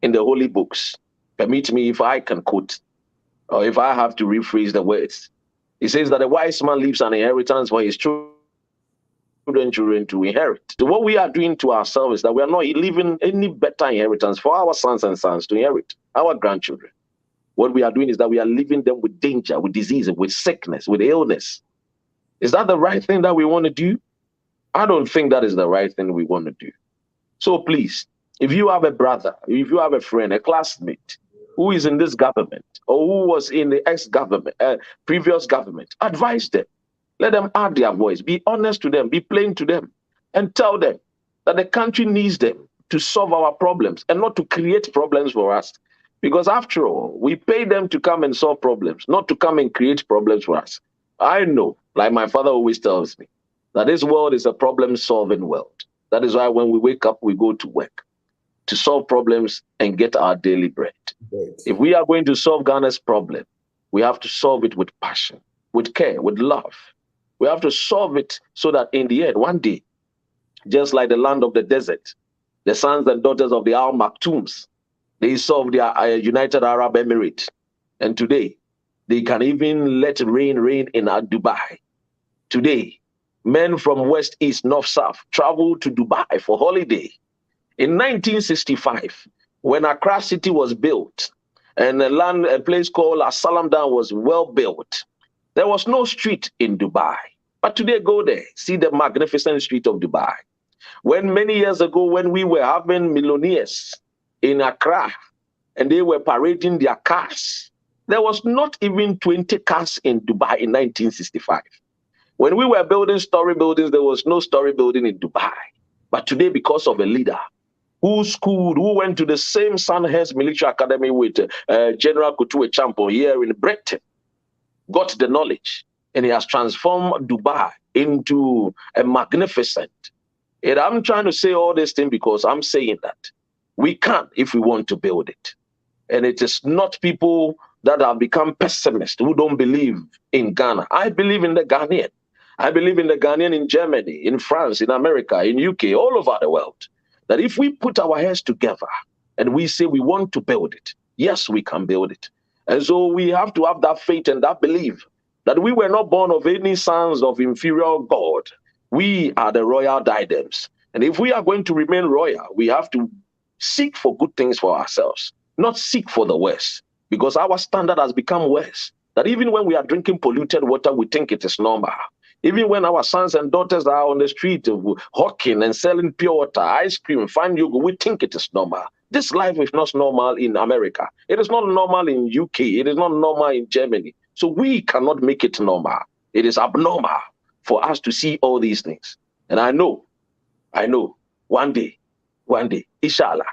in the holy books, permit me if I can quote, or if I have to rephrase the words. It says that a wise man leaves an inheritance for his children to inherit. So what we are doing to ourselves is that we are not leaving any better inheritance for our sons and sons to inherit, our grandchildren. What we are doing is that we are leaving them with danger, with disease, with sickness, with illness. Is that the right thing that we want to do? I don't think that is the right thing we want to do. So please, if you have a brother, if you have a friend, a classmate who is in this government or who was in the ex-government, previous government, advise them. Let them add their voice. Be honest to them. Be plain to them. And tell them that the country needs them to solve our problems and not to create problems for us. Because after all, we pay them to come and solve problems, not to come and create problems for us. I know, like my father always tells me, that this world is a problem-solving world. That is why when we wake up, we go to work to solve problems and get our daily bread. Right. If we are going to solve Ghana's problem, we have to solve it with passion, with care, with love. We have to solve it so that in the end, one day, just like the land of the desert, the sons and daughters of the Al Maktoums, they solved their United Arab Emirates. And today, they can even let rain in Dubai. Today, men from West, East, North, South travel to Dubai for holiday. In 1965, when Accra City was built and a place called Asalamdan was well built, there was no street in Dubai. But today, go there, see the magnificent street of Dubai. When many years ago, when we were having millionaires in Accra and they were parading their cars, there was not even 20 cars in Dubai in 1965. When we were building story buildings, there was no story building in Dubai. But today, because of a leader who schooled, who went to the same Sandhurst Military Academy with General Kutuwe Champo here in Britain, got the knowledge, and he has transformed Dubai into a magnificent. And I'm trying to say all this thing because I'm saying that we can if we want to build it. And it is not people that have become pessimists who don't believe in Ghana. I believe in the Ghanaian. I believe in the Ghanaian in Germany, in France, in America, in UK, all over the world. That if we put our heads together and we say we want to build it, yes, we can build it. And so we have to have that faith and that belief that we were not born of any sons of inferior God. We are the royal diadems. And if we are going to remain royal, we have to seek for good things for ourselves, not seek for the worst, because our standard has become worse. That even when we are drinking polluted water, we think it is normal. Even when our sons and daughters are on the street hawking and selling pure water, ice cream, fine yogurt, we think it is normal. This life is not normal in America. It is not normal in UK. It is not normal in Germany. So we cannot make it normal. It is abnormal for us to see all these things. And I know, one day, inshallah,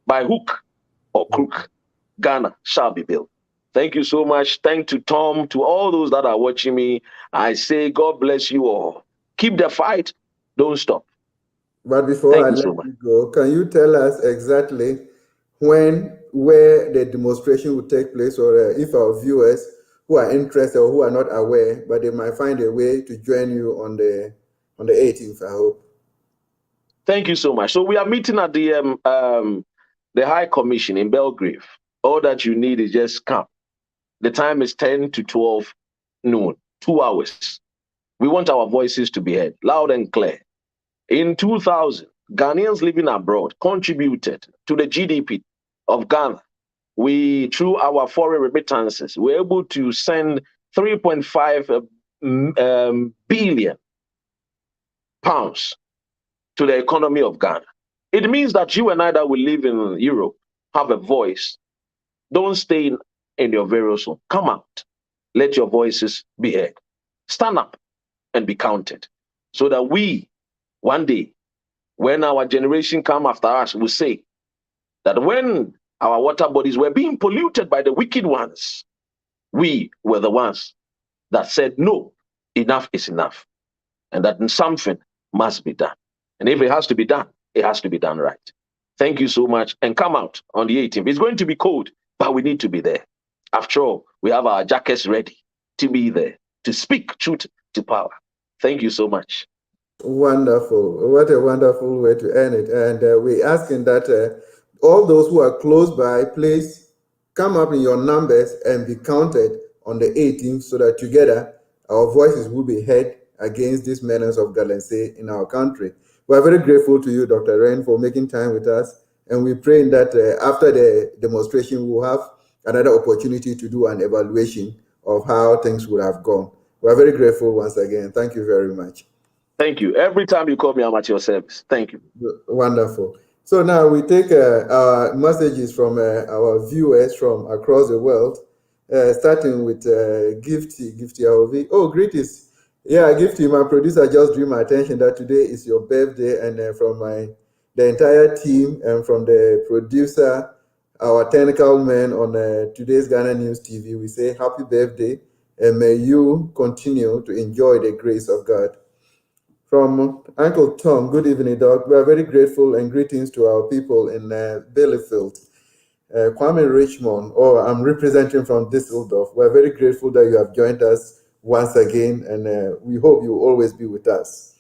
by hook or crook, Ghana shall be built. Thank you so much. Thank to Tom, to all those that are watching me. I say God bless you all. Keep the fight. Don't stop. But before I let you go, can you tell us exactly where the demonstration will take place, or if our viewers who are interested or who are not aware, but they might find a way to join you on the 18th, I hope. Thank you so much. So we are meeting at the High Commission in Belgrave All that you need is just come. The time is 10 to 12 noon, 2 hours. We want our voices to be heard loud and clear. In 2000, Ghanaians living abroad contributed to the GDP of Ghana. We, through our foreign remittances, were able to send 3.5 billion pounds to the economy of Ghana. It means that you and I that will live in Europe have a voice. Don't stay in your various home. Come out. Let your voices be heard. Stand up and be counted, so that we, one day, when our generation come after us, will say that when our water bodies were being polluted by the wicked ones, we were the ones that said, no, enough is enough, and that something must be done. And if it has to be done, it has to be done right. Thank you so much, and come out on the 18th. It's going to be cold, but we need to be there. After all, we have our jackets ready to be there, to speak truth to power. Thank you so much. Wonderful. What a wonderful way to end it. And we're asking that all those who are close by, please come up in your numbers and be counted on the 18th, so that together our voices will be heard against this menace of Galamsey in our country. We are very grateful to you, Dr. Ren, for making time with us. And we're praying that after the demonstration, we'll have another opportunity to do an evaluation of how things would have gone. We are very grateful once again. Thank you very much. Thank you. Every time you call me, I'm at your service. Thank you. Wonderful. So now we take our messages from our viewers from across the world, starting with Gifty Aovi. Oh, greetings. Yeah, Gifty, my producer just drew my attention that today is your birthday, and from the entire team and from the producer, our technical man on today's Ghana News TV, we say happy birthday, and may you continue to enjoy the grace of God. From Uncle Tom, good evening, Doc. We are very grateful, and greetings to our people in Bielefeld. Kwame Richmond, I'm representing from Düsseldorf. We are very grateful that you have joined us once again, and we hope you will always be with us.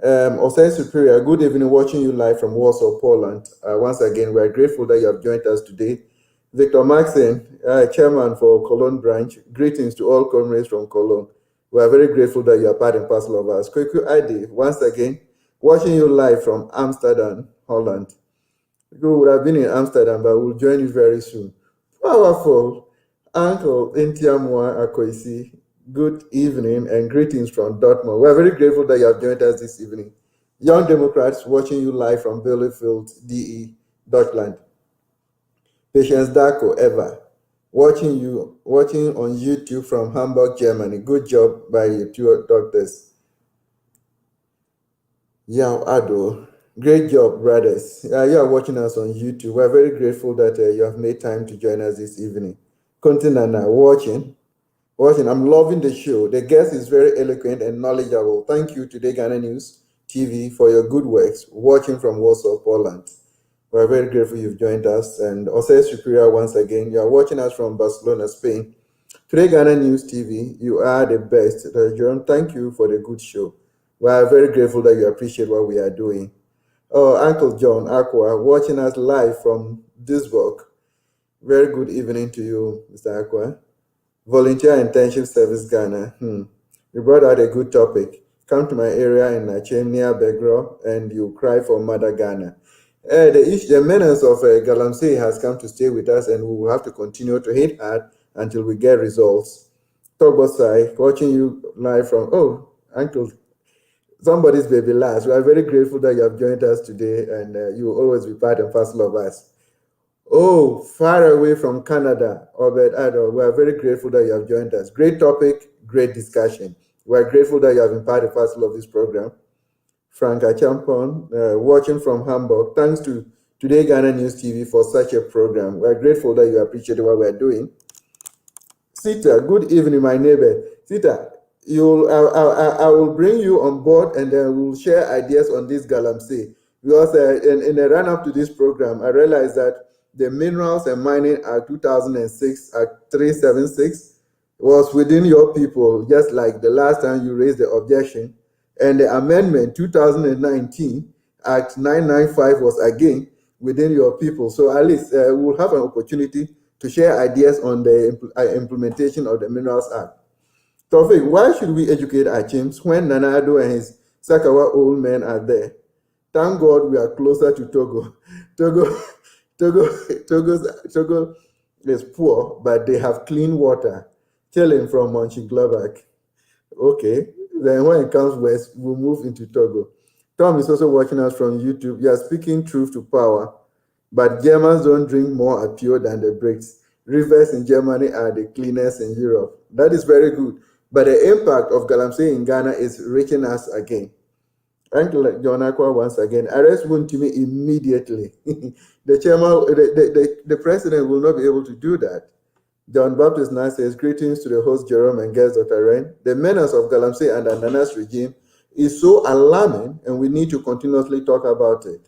Osei Superior, good evening, watching you live from Warsaw, Poland. Once again, we are grateful that you have joined us today. Victor Maxine, chairman for Cologne branch, greetings to all comrades from Cologne. We are very grateful that you are part and parcel of us. Kweku ID, once again, watching you live from Amsterdam, Holland. We would have been in Amsterdam, but we'll join you very soon. Powerful. Uncle Intiamwa Akoisi, good evening and greetings from Dortmund. We are very grateful that you have joined us this evening. Young Democrats, watching you live from Bielefeld, DE, Deutschland. Patience Darko, Eva, watching on YouTube from Hamburg, Germany. Good job by you two doctors. Yao Ado, great job, brothers. You are watching us on YouTube. We're very grateful that you have made time to join us this evening. Continana, watching. I'm loving the show. The guest is very eloquent and knowledgeable. Thank you, Today Ghana News TV, for your good works. Watching from Warsaw, Poland. We're very grateful you've joined us. And Osei Superior, once again, you are watching us from Barcelona, Spain. Today Ghana News TV, you are the best. Jerome, thank you for the good show. We are very grateful that you appreciate what we are doing. Oh, Uncle John Aqua, watching us live from Duisburg. Very good evening to you, Mr. Aqua. Volunteer Intensive Service Ghana. You brought out a good topic. Come to my area in Nachem near Begro and you cry for Mother Ghana. The menace of Galamsey has come to stay with us, and we will have to continue to hit hard until we get results. Togbosai, watching you live from, Uncle, somebody's baby last. We are very grateful that you have joined us today, and you will always be part and parcel of us. Oh, far away from Canada, Obed Ado, we are very grateful that you have joined us. Great topic, great discussion. We are grateful that you have been part and parcel of this program. Frank Achampon, watching from Hamburg. Thanks to Today Ghana News TV for such a program. We are grateful that you appreciate what we are doing. Sita, good evening, my neighbor. Sita, I will bring you on board, and then we'll share ideas on this Galamsey. Because in the run-up to this program, I realized that the Minerals and Mining Act 2006, Act 376, was within your people, just like the last time you raised the objection. And the amendment 2019, Act 995, was again within your people. So at least we'll have an opportunity to share ideas on the implementation of the Minerals Act. Tawfiq, why should we educate our chimps when Nana Addo and his Sakawa old men are there? Thank God we are closer to Togo. Togo is poor, but they have clean water. Chilling from Mönchengladbach. Okay, then when it comes west, we'll move into Togo. Tom is also watching us from YouTube. You are speaking truth to power, but Germans don't drink more appeal than the Brits. Rivers in Germany are the cleanest in Europe. That is very good. But the impact of galamsey in Ghana is reaching us again. Thank you, John Aqua, once again. Arrest Wontimi immediately. The chairman, the president will not be able to do that. John Baptist now says, greetings to the host Jerome and guest Dr. Ren. The menace of galamsey under Nana's regime is so alarming, and we need to continuously talk about it.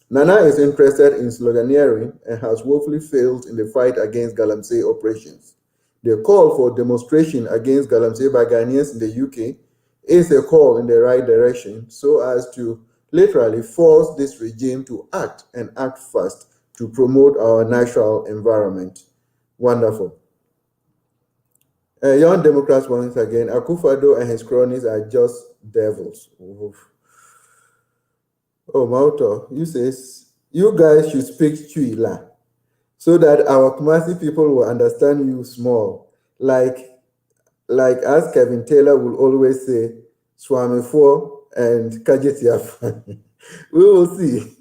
Nana is interested in sloganeering and has woefully failed in the fight against galamsey operations. The call for demonstration against galamsey by Ghanaians in the UK is a call in the right direction so as to literally force this regime to act and act fast to promote our natural environment. Wonderful. Young Democrats once again, Akufo-Addo and his cronies are just devils. Oof. Oh, Mauto, you says, you guys should speak Chuila so that our Kumasi people will understand you small. Like as Kevin Taylor will always say, Swami 4 and Kajetiaf. We will see.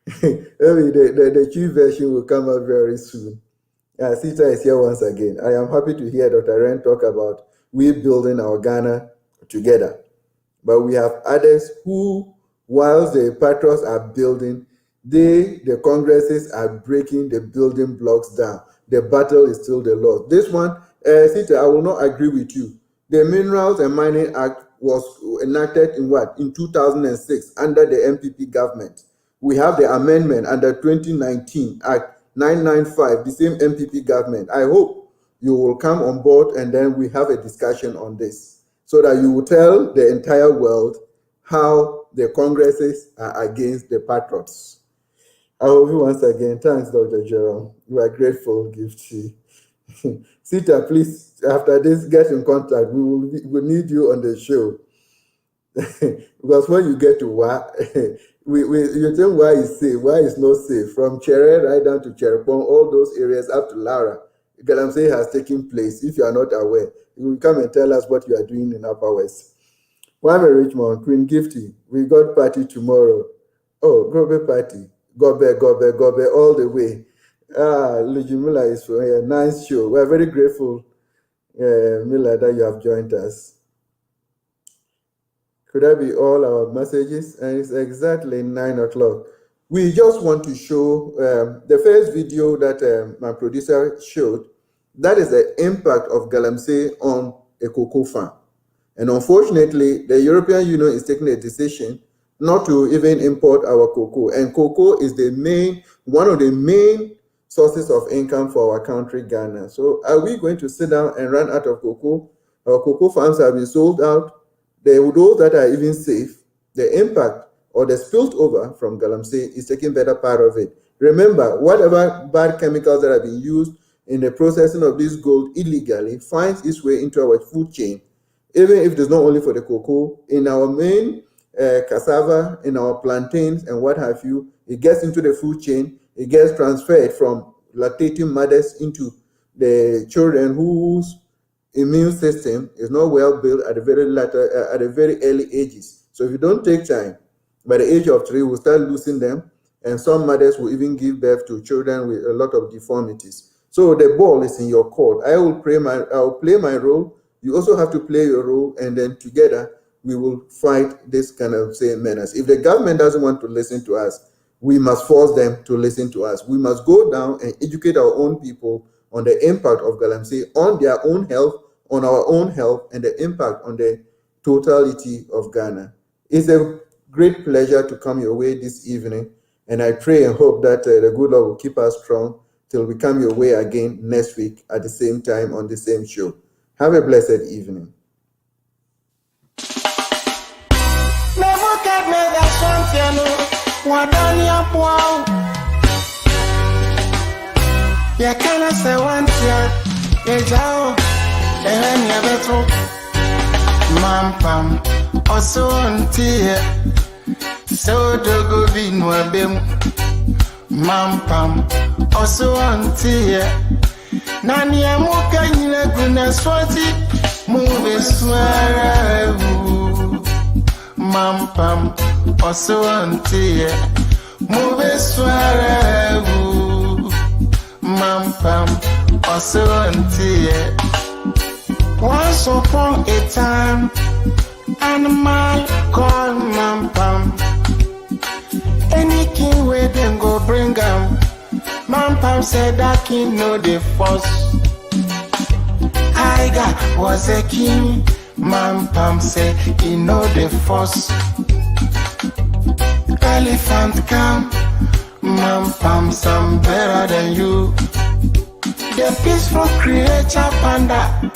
Maybe the Chui version will come out very soon. Sita is here once again. I am happy to hear Dr. Ren talk about we building our Ghana together. But we have others who, whilst the patriots are building, the congresses are breaking the building blocks down. The battle is still the Lord. This one, Sita, I will not agree with you. The Minerals and Mining Act was enacted in what? In 2006 under the MPP government. We have the amendment under 2019 Act 995, the same MPP government. I hope you will come on board and then we have a discussion on this so that you will tell the entire world how the congresses are against the patriots. I hope you once again. Thanks, Dr. Jerome. We are grateful, Gifty. Sita, please, after this, get in contact. We need you on the show. Because when you get to Wa, you think why is safe, why is not safe. From Chere right down to Cherepon, all those areas up to Lara, galamsey has taken place. If you are not aware, you will come and tell us what you are doing in Upper West. Wame Richmond, Queen Gifty, we got party tomorrow. Oh, Gobe party. Gobe, all the way. Lujimula is for a nice show. We are very grateful, Mila, that you have joined us. Could that be all our messages? And it's exactly 9 o'clock. We just want to show the first video that my producer showed. That is the impact of galamsey on a cocoa farm. And unfortunately, the European Union is taking a decision not to even import our cocoa. And cocoa is one of the main sources of income for our country, Ghana. So are we going to sit down and run out of cocoa? Our cocoa farms have been sold out. Those that are even safe, the impact or the spilt over from galamsey is taking better part of it. Remember, whatever bad chemicals that have been used in the processing of this gold illegally finds its way into our food chain, even if it is not only for the cocoa, in our main cassava, in our plantains and what have you, it gets into the food chain, it gets transferred from lactating mothers into the children whose immune system is not well built at the very early ages. So if you don't take time, by the age of 3, we'll start losing them, and some mothers will even give birth to children with a lot of deformities. So the ball is in your court. I will play my role. You also have to play your role, and then together we will fight this kind of menace. If the government doesn't want to listen to us, we must force them to listen to us. We must go down and educate our own people on the impact of galamsey on their own health, on our own health, and the impact on the totality of Ghana. It's a great pleasure to come your way this evening, and I pray and hope that the good Lord will keep us strong till we come your way again next week at the same time on the same show. Have a blessed evening. Ya kana se wantia, ya jao, ya beto. Mampam, oso ontie, so dogo vinwa bem. Mampam, oso ontie, nani ya muka nyile guna swati, mube swara evu. Mampam, oso ontie, mube swara evu. Mampam, oso ontie. Once upon a time, animal called Mampam. Any king where them go bring him. Mampam said that king know the force. Tiger was a king. Mampam said he know the force. Elephant come. Mampam some better than you. The peaceful creature panda.